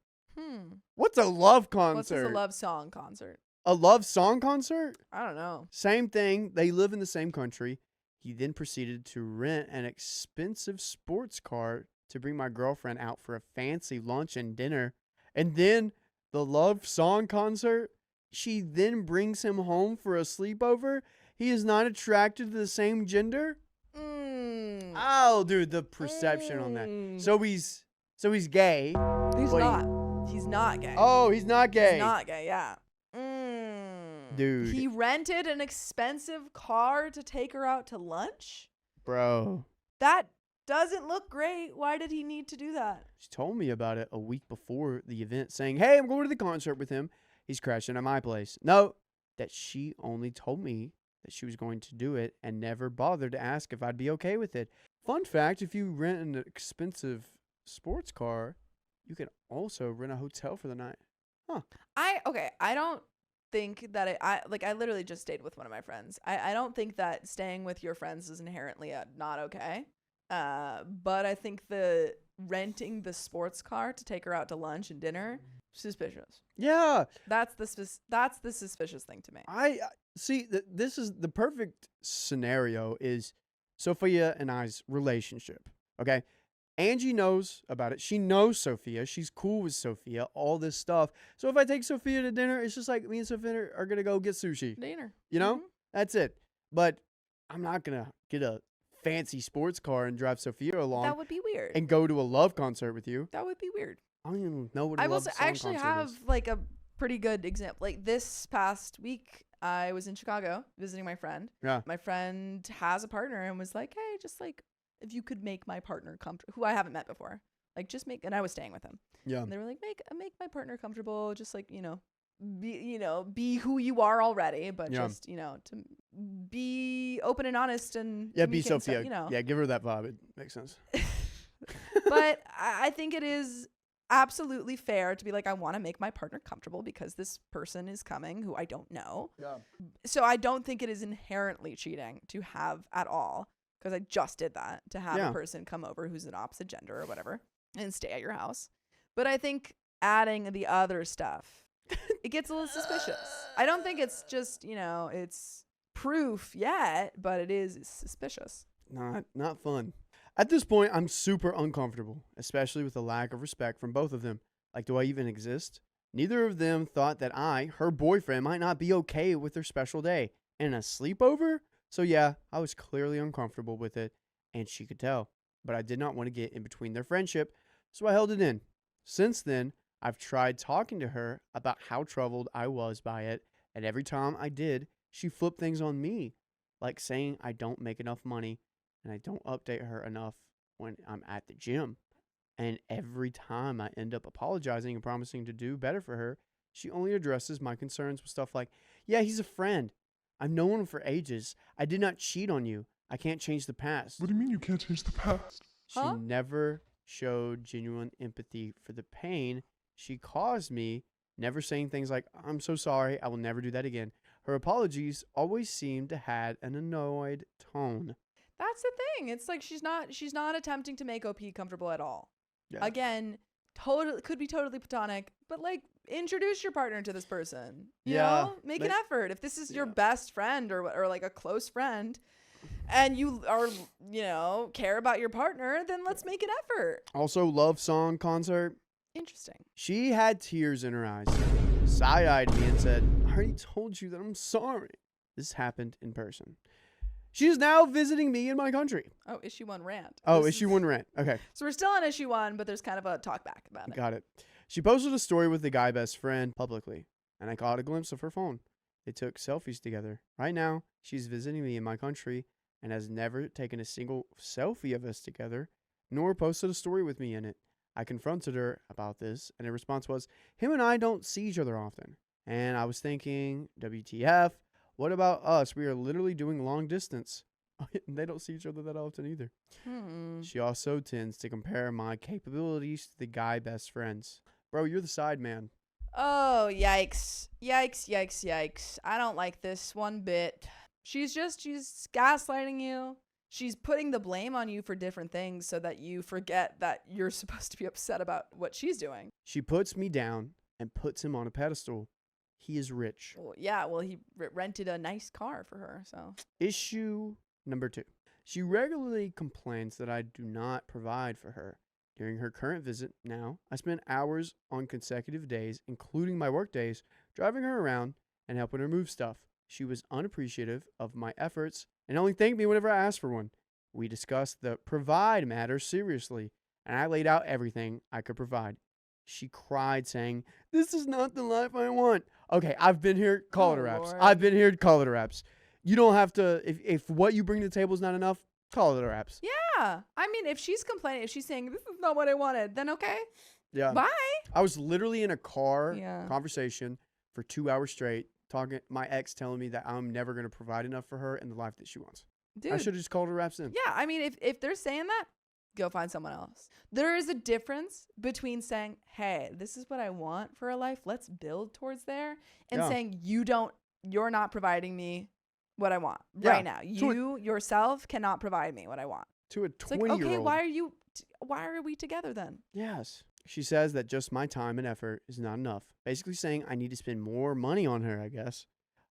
What's a love concert? What's a love song concert? A love song concert? I don't know. Same thing. They live in the same country. He then proceeded to rent an expensive sports car to bring my girlfriend out for a fancy lunch and dinner. And then the love song concert, she then brings him home for a sleepover. He is not attracted to the same gender. Oh, dude, the perception on that. So he's gay. He's but not. He's not gay. Oh, he's not gay. He's not gay, yeah. Dude. He rented an expensive car to take her out to lunch? Bro. That doesn't look great. Why did he need to do that? She told me about it a week before the event, saying, hey, I'm going to the concert with him. He's crashing at my place. No, that she only told me that she was going to do it and never bothered to ask if I'd be okay with it. Fun fact, if you rent an expensive sports car, you can also rent a hotel for the night. I don't think that I literally just stayed with one of my friends. I don't think that staying with your friends is inherently not okay. But I think the renting the sports car to take her out to lunch and dinner, suspicious. Yeah. That's the suspicious thing to me. I see this is the perfect scenario is Sophia and I's relationship. Okay. Angie knows about it. She knows Sophia. She's cool with Sophia, all this stuff. So if I take Sophia to dinner, it's just like me and Sophia are going to go get sushi. Dinner. You know? That's it. But I'm not going to get a fancy sports car and drive Sophia along. That would be weird. And go to a love concert with you. That would be weird. I don't even know what a I love will song actually concert have is. like a pretty good example. Like this past week, I was in Chicago visiting my friend. Yeah. My friend has a partner and was like, hey, just like, if you could make my partner comfortable, who I haven't met before, like just make, and I was staying with him. Yeah. And they were like, make my partner comfortable, just like, be who you are already, but Yeah. just, to be open and honest and Yeah, be communicate Sophia. stuff, Yeah, give her that vibe. It makes sense. But I think it is absolutely fair to be like, I want to make my partner comfortable because this person is coming who I don't know. Yeah. So I don't think it is inherently cheating to have at all, because I just did that, to have Yeah. a person come over who's an opposite gender or whatever and stay at your house. But I think adding the other stuff, it gets a little suspicious. I don't think it's just, it's proof yet, but it is suspicious. Not fun. At this point, I'm super uncomfortable, especially with the lack of respect from both of them. Like, do I even exist? Neither of them thought that I, her boyfriend, might not be okay with their special day. And a sleepover? So yeah, I was clearly uncomfortable with it, and she could tell. But I did not want to get in between their friendship, so I held it in. Since then, I've tried talking to her about how troubled I was by it, and every time I did, she flipped things on me, like saying I don't make enough money and I don't update her enough when I'm at the gym. And every time I end up apologizing and promising to do better for her, she only addresses my concerns with stuff like, yeah, he's a friend. I've known him for ages. I did not cheat on you. I can't change the past. What do you mean you can't change the past? She Huh? never showed genuine empathy for the pain she caused me, never saying things like, I'm so sorry, I will never do that again. Her apologies always seemed to have an annoyed tone. That's the thing. It's like she's not attempting to make OP comfortable at all. Yeah. Again, could be totally platonic, but like introduce your partner to this person. You Yeah, know? Make an like- effort. If this is your yeah. best friend or like a close friend and you are, care about your partner, then let's make an effort. Also, love song concert. Interesting. She had tears in her eyes, side-eyed me and said, I already told you that I'm sorry. This happened in person. She is now visiting me in my country. Oh, issue 1 rant. Oh, This issue is- 1 rant. Okay. So we're still on issue 1, but there's kind of a talk back about it. Got it. She posted a story with the guy best friend publicly, and I caught a glimpse of her phone. They took selfies together. Right now, she's visiting me in my country and has never taken a single selfie of us together, nor posted a story with me in it. I confronted her about this, and her response was, him and I don't see each other often. And I was thinking, WTF, what about us? We are literally doing long distance. They don't see each other that often either. She also tends to compare my capabilities to the guy best friends. Bro, you're the side man. Oh, yikes. Yikes, yikes, yikes. I don't like this one bit. She's gaslighting you. She's putting the blame on you for different things so that you forget that you're supposed to be upset about what she's doing. She puts me down and puts him on a pedestal. he is rich. Well, yeah, well, he rented a nice car for her, so. Issue number 2. She regularly complains that I do not provide for her. During her current visit now, I spent hours on consecutive days, including my work days, driving her around and helping her move stuff. She was unappreciative of my efforts and only thanked me whenever I asked for one. We discussed the provide matter seriously, and I laid out everything I could provide. She cried, saying, "This is not the life I want." Okay, I've been here, call it a wraps. Lord. I've been here, call it a wraps. You don't have to, if what you bring to the table is not enough, call it a wraps. Yeah. I mean, if she's complaining, if she's saying, this is not what I wanted, then okay. Yeah. Bye. I was literally in a car Yeah. conversation for 2 hours straight, talking, my ex telling me that I'm never going to provide enough for her in the life that she wants. Dude. I should have just called her wraps in. Yeah, I mean, if they're saying that, go find someone else. There is a difference between saying, hey, this is what I want for a life, let's build towards there, and Yeah. saying, you're not providing me what I want Yeah. right now. You yourself cannot provide me what I want. To a It's like, 20-year-old. okay, why are we together then? Yes. She says that just my time and effort is not enough. Basically saying I need to spend more money on her, I guess.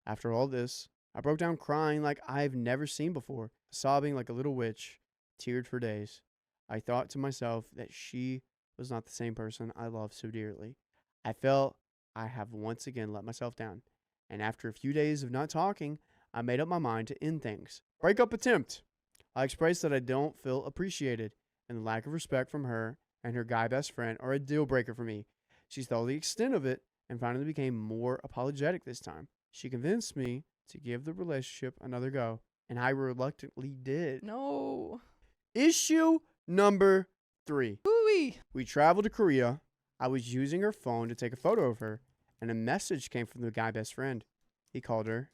After all this, I broke down crying like I've never seen before, sobbing like a little witch, teared for days. I thought to myself that she was not the same person I loved so dearly. I felt I have once again let myself down. And after a few days of not talking, I made up my mind to end things. Breakup attempt. I expressed that I don't feel appreciated, and the lack of respect from her and her guy best friend are a deal breaker for me. She saw the extent of it and finally became more apologetic this time. She convinced me to give the relationship another go, and I reluctantly did. No. Issue number 3. Ooh-wee. We traveled to Korea. I was using her phone to take a photo of her, and a message came from the guy best friend. He called her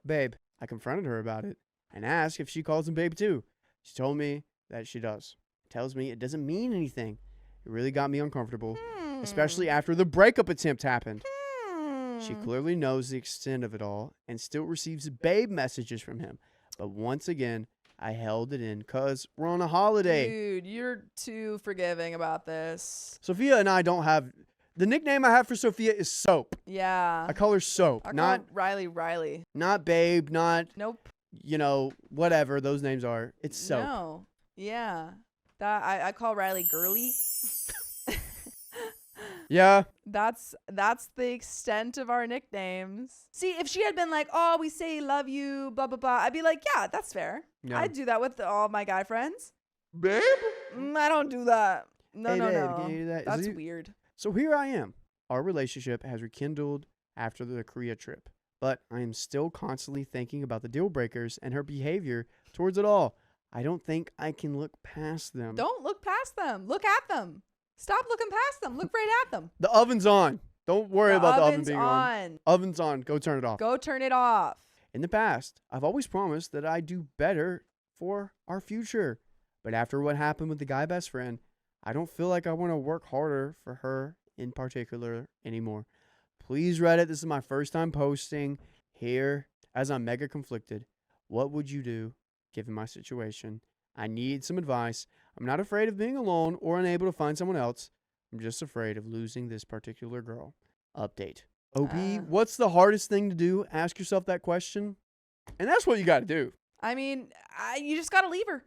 babe. I confronted her about it and asked if she calls him babe too. She told me that she does. Tells me it doesn't mean anything. It really got me uncomfortable, especially after the breakup attempt happened. She clearly knows the extent of it all and still receives babe messages from him. But once again, I held it in because we're on a holiday. Dude, you're too forgiving about this. Sophia and I don't have... The nickname I have for Sophia is Soap. Yeah. I call her Soap. I Not call Riley. not Babe, not, Nope. whatever those names are. It's Soap. No. Yeah. That I call Riley girly. Yeah. That's the extent of our nicknames. See, if she had been like, "Oh, we say love you, blah blah blah," I'd be like, "Yeah, that's fair." Yeah. I'd do that with all my guy friends. Babe? I don't do that. No, Hey, no, babe, no. can you do that? Is That's it- weird. So here I am. Our relationship has rekindled after the Korea trip, but I am still constantly thinking about the deal breakers and her behavior towards it all. I don't think I can look past them. Don't look past them. Look at them. Stop looking past them. Look right at them. The oven's on. Don't worry about the oven being on. Oven's on. Go turn it off. Go turn it off. In the past, I've always promised that I do better for our future. But after what happened with the guy best friend, I don't feel like I want to work harder for her in particular anymore. Please, Reddit, this is my first time posting here as I'm mega conflicted. What would you do given my situation? I need some advice. I'm not afraid of being alone or unable to find someone else. I'm just afraid of losing this particular girl. Update. OP, what's the hardest thing to do? Ask yourself that question. And that's what you got to do. I mean, you just gotta leave her.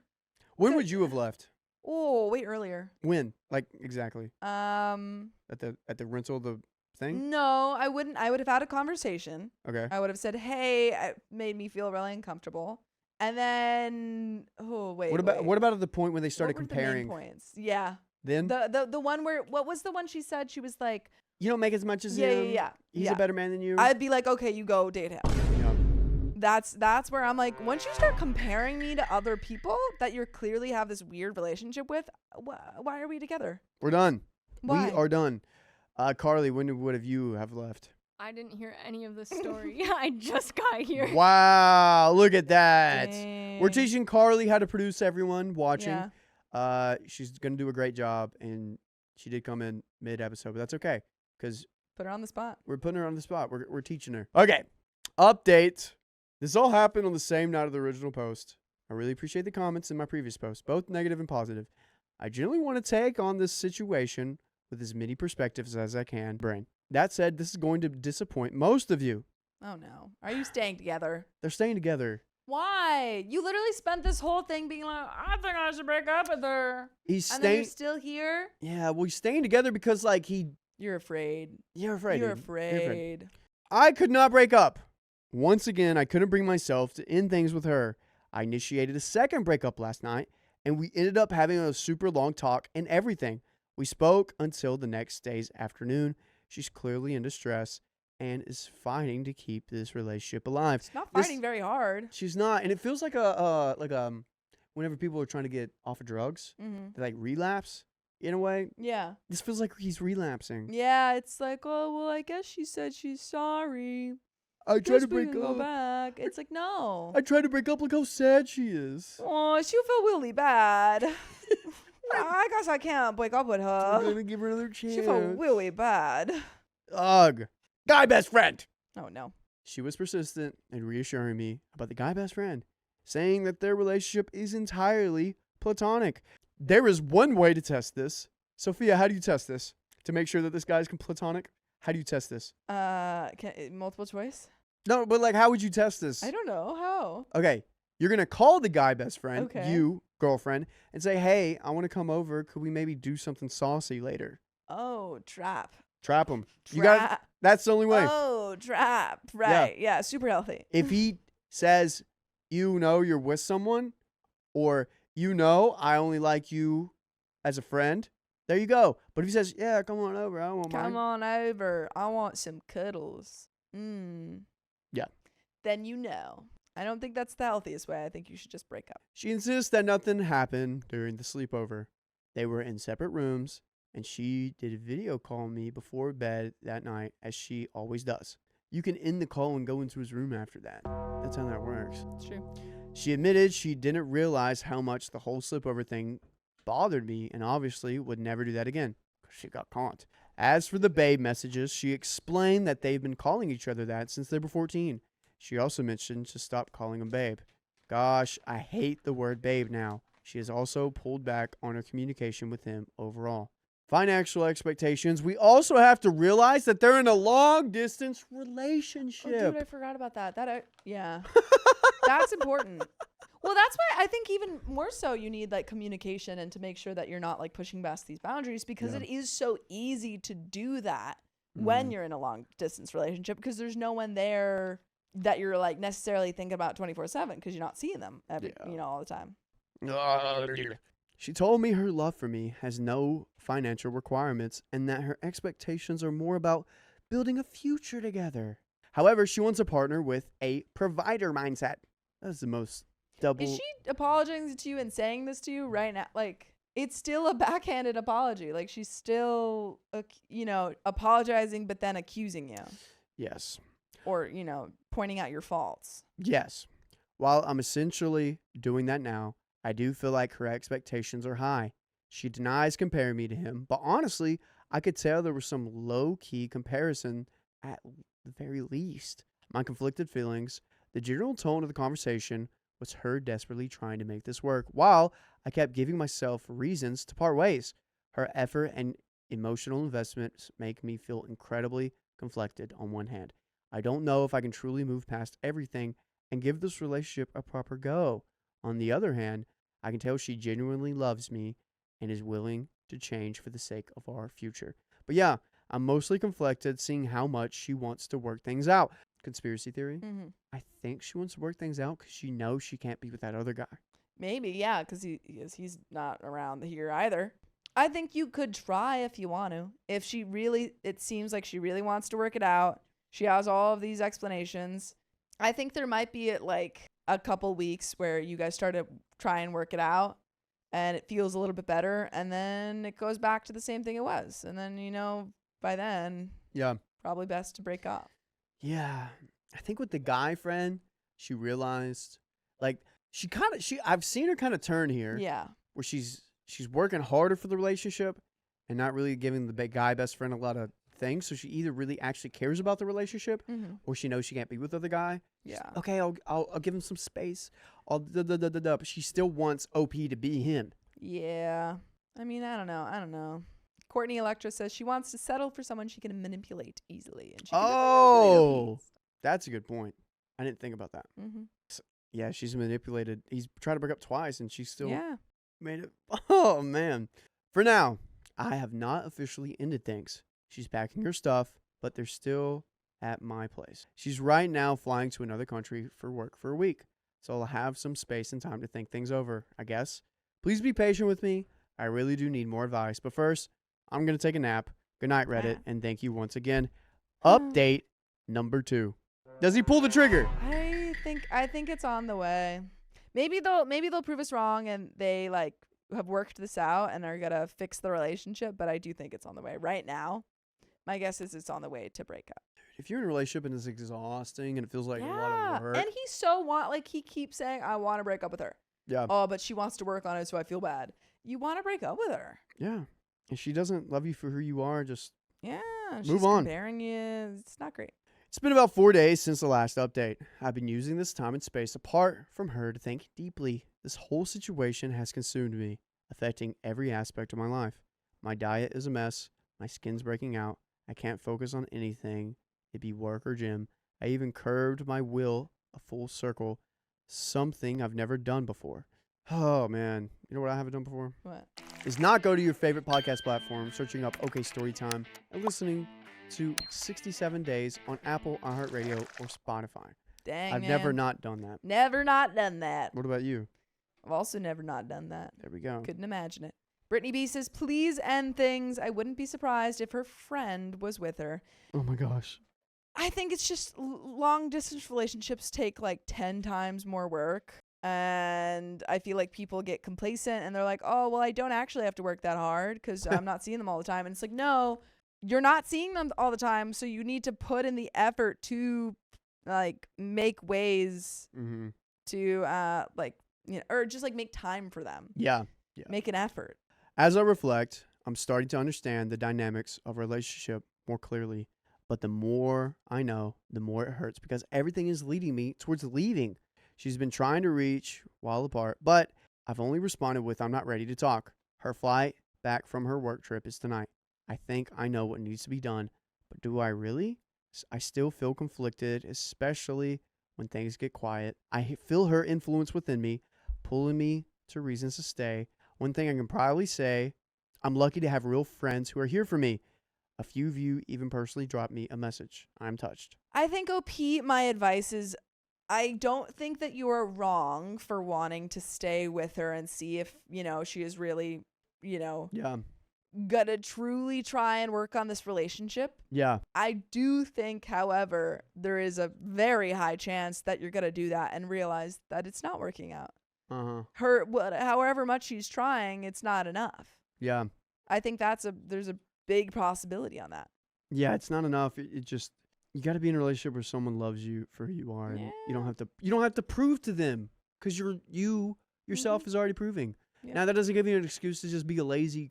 When would you have left? Oh, way earlier. When? Like exactly? Um, At the rental of the thing? no, I wouldn't. I would have had a conversation. Okay. I would have said, "Hey, it made me feel really uncomfortable." And then, What about at the point when they started What were the main comparing? points? Yeah. Then The one where, what was the one she said? She was like, you don't make as much as yeah, him. yeah, yeah. He's yeah. a better man than you. I'd be like, okay, you go date him. Yeah. That's where I'm like, once you start comparing me to other people that you clearly have this weird relationship with, why are we together? We're done. Why? We are done. Carly, when would have you have left? I didn't hear any of this story. I just got here. Wow, look at that. We're Dang. teaching Carly how to produce everyone watching. Yeah. She's going to do a great job, and she did come in mid-episode, but that's okay because Put her on the spot. we're putting her on the spot. We're teaching her. Okay, update. This all happened on the same night of the original post. I really appreciate the comments in my previous post, both negative and positive. I generally want to take on this situation with as many perspectives as I can. Brain. That said, this is going to disappoint most of you. Oh no. Are you staying together? They're staying together. Why? You literally spent this whole thing being like, I think I should break up with her. He's And then you're staying. still here? Yeah, well, he's staying together because like You're afraid. you're afraid. You're dude. You're afraid. afraid. I could not break up. Once again, I couldn't bring myself to end things with her. I initiated a second breakup last night, and we ended up having a super long talk and everything. We spoke until the next day's afternoon. She's clearly in distress and is fighting to keep this relationship alive. It's not This- fighting very hard. She's not, and it feels like whenever people are trying to get off of drugs, Mm-hmm. they like relapse in a way. Yeah. This feels like he's relapsing. Yeah, it's like, oh, well, I guess she said she's sorry. I Guess we can go back. It's like, no. I tried to break up. Look how sad she is. Oh, she'll feel really bad. I guess I can't break up with I'm her. gonna give her another chance. She'll feel really bad. Ugh. Guy best friend. Oh, no. She was persistent in reassuring me about the guy best friend, saying that their relationship is entirely platonic. There is one way to test this. Sophia, how do you test this? To make sure that this guy's platonic? How do you test this? Multiple choice? No, but like, how would you test this? I don't know. How? Okay, you're going to call the guy best friend, Okay. you, girlfriend, and say, hey, I want to come over. Could we maybe do something saucy later? Oh, trap. Trap him. You got. That's the only way. Oh, trap. Right. Yeah, super healthy. If he says, you're with someone, or I only like you as a friend, there you go. But if he says, yeah, come on over, I won't Come mind. on over. I want some cuddles. Yeah. Then you know. I don't think that's the healthiest way. I think you should just break up. She insists that nothing happened during the sleepover. They were in separate rooms, and she did a video call me before bed that night, as she always does. You can end the call and go into his room after that. That's how that works. It's true. She admitted she didn't realize how much the whole sleepover thing bothered me, and obviously would never do that again because she got caught. As for the babe messages, she explained that they've been calling each other that since they were 14. She also mentioned to stop calling him babe. Gosh, I hate the word babe now. She has also pulled back on her communication with him overall. Financial expectations. We also have to realize that they're in a long-distance relationship. Oh, dude, I forgot about that. Yeah. That's important. Well, that's why I think even more so you need like communication and to make sure that you're not like pushing past these boundaries, because Yeah. it is so easy to do that when you're in a long distance relationship, because there's no one there that you're like necessarily thinking about 24/7 because you're not seeing them all the time. She told me her love for me has no financial requirements and that her expectations are more about building a future together. However, she wants a partner with a provider mindset. That's the most double. Is she apologizing to you and saying this to you right now? Like, it's still a backhanded apology. Like, she's still, apologizing, but then accusing you Yes. or, pointing out your faults. Yes. While I'm essentially doing that now, I do feel like her expectations are high. She denies comparing me to him, but honestly, I could tell there was some low-key comparison at the very least. My conflicted feelings, the general tone of the conversation was her desperately trying to make this work, while I kept giving myself reasons to part ways. Her effort and emotional investments make me feel incredibly conflicted on one hand. I don't know if I can truly move past everything and give this relationship a proper go. On the other hand, I can tell she genuinely loves me and is willing to change for the sake of our future. But yeah, I'm mostly conflicted seeing how much she wants to work things out. Conspiracy theory? Mm-hmm. I think she wants to work things out because she knows she can't be with that other guy. Maybe, yeah, because he's not around here either. I think you could try if you want to. If it seems like she really wants to work it out. She has all of these explanations. I think there might be like a couple weeks where you guys start to try and work it out and it feels a little bit better, and then it goes back to the same thing it was. And then, by then, Yeah. probably best to break up. Yeah. I think with the guy friend, she realized, like, I've seen her kind of turn here. Yeah. Where she's working harder for the relationship and not really giving the guy best friend a lot of things. So she either really actually cares about the relationship, Mm-hmm. or she knows she can't be with the other guy. Yeah. Okay, I'll give him some space. But she still wants OP to be him. Yeah. I mean, I don't know. Courtney Electra says she wants to settle for someone she can manipulate easily. And she Oh, that's a good point. I didn't think about that. Mm-hmm. Yeah, she's manipulated. He's tried to break up twice, and she still Yeah. made it. Oh, man. For now, I have not officially ended things. She's packing her stuff, but they're still at my place. She's right now flying to another country for work for a week, so I'll have some space and time to think things over, I guess. Please be patient with me. I really do need more advice. But first, I'm going to take a nap. Good night, Reddit, and thank you once again. Update number 2. Does he pull the trigger? I think it's on the way. Maybe they'll prove us wrong and they like have worked this out and are gonna fix the relationship, but I do think it's on the way. Right now, my guess is it's on the way to break up. If you're in a relationship and it's exhausting and it feels like a lot of work. And he keeps saying, I want to break up with her. Yeah. Oh, but she wants to work on it, so I feel bad. You want to break up with her. Yeah. If she doesn't love you for who you are, just she's move on. Comparing you. It's not great. It's been about 4 days since the last update. I've been using this time and space apart from her to think deeply. This whole situation has consumed me, affecting every aspect of my life. My diet is a mess. My skin's breaking out. I can't focus on anything. It'd be work or gym. I even curved my will a full circle, something I've never done before. Oh, man. You know what I haven't done before? What? Is not go to your favorite podcast platform, searching up OK Storytime, and listening to 67 Days on Apple, iHeartRadio, or Spotify. Dang, I've man. never not done that. Never not done that. What about you? I've also never not done that. There we go. Couldn't imagine it. Brittany B says, please end things. I wouldn't be surprised if her friend was with her. Oh my gosh. I think it's just long distance relationships take like 10 times more work. And I feel like people get complacent and they're like, oh, well, I don't actually have to work that hard because I'm not seeing them all the time. And it's like, no, you're not seeing them all the time. So you need to put in the effort to like make ways to or just like make time for them. Yeah. Make an effort. As I reflect, I'm starting to understand the dynamics of a relationship more clearly. But the more I know, the more it hurts because everything is leading me towards leaving. She's been trying to reach while apart, but I've only responded with, I'm not ready to talk. Her flight back from her work trip is tonight. I think I know what needs to be done, but do I really? I still feel conflicted, especially when things get quiet. I feel her influence within me, pulling me to reasons to stay. One thing I can proudly say, I'm lucky to have real friends who are here for me. A few of you even personally dropped me a message. I'm touched. I think, OP, my advice is I don't think that you are wrong for wanting to stay with her and see if, she is really, gonna truly try and work on this relationship. Yeah. I do think, however, there is a very high chance that you're gonna do that and realize that it's not working out. However much she's trying, it's not enough. Yeah. I think there's a big possibility on that. Yeah, it's not enough. It just, you got to be in a relationship where someone loves you for who you are, and you don't have to prove to them because you yourself is already proving. Yeah. Now that doesn't give you an excuse to just be a lazy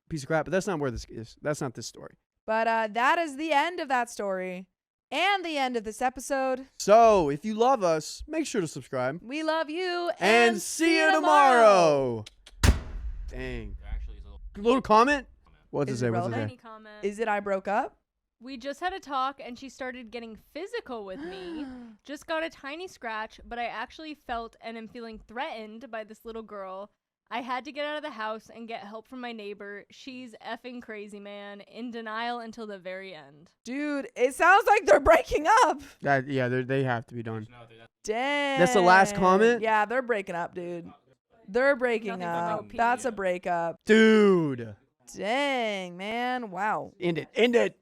piece of crap, but that's not where this is. That's not this story. But that is the end of that story and the end of this episode. So if you love us, make sure to subscribe. We love you and see you tomorrow. Dang. Actually, little comment. What's it Is say? it What's it relevant? say? Tiny comment. Is it I broke up? We just had a talk and she started getting physical with me. Just got a tiny scratch, but I actually felt and am feeling threatened by this little girl. I had to get out of the house and get help from my neighbor. She's effing crazy, man. In denial until the very end. Dude, it sounds like they're breaking up. They have to be done. Dang. That's the last comment? Yeah, they're breaking up, dude. They're breaking Nothing but up. OP. That's a breakup. Dude. Dang, man. Wow. End it.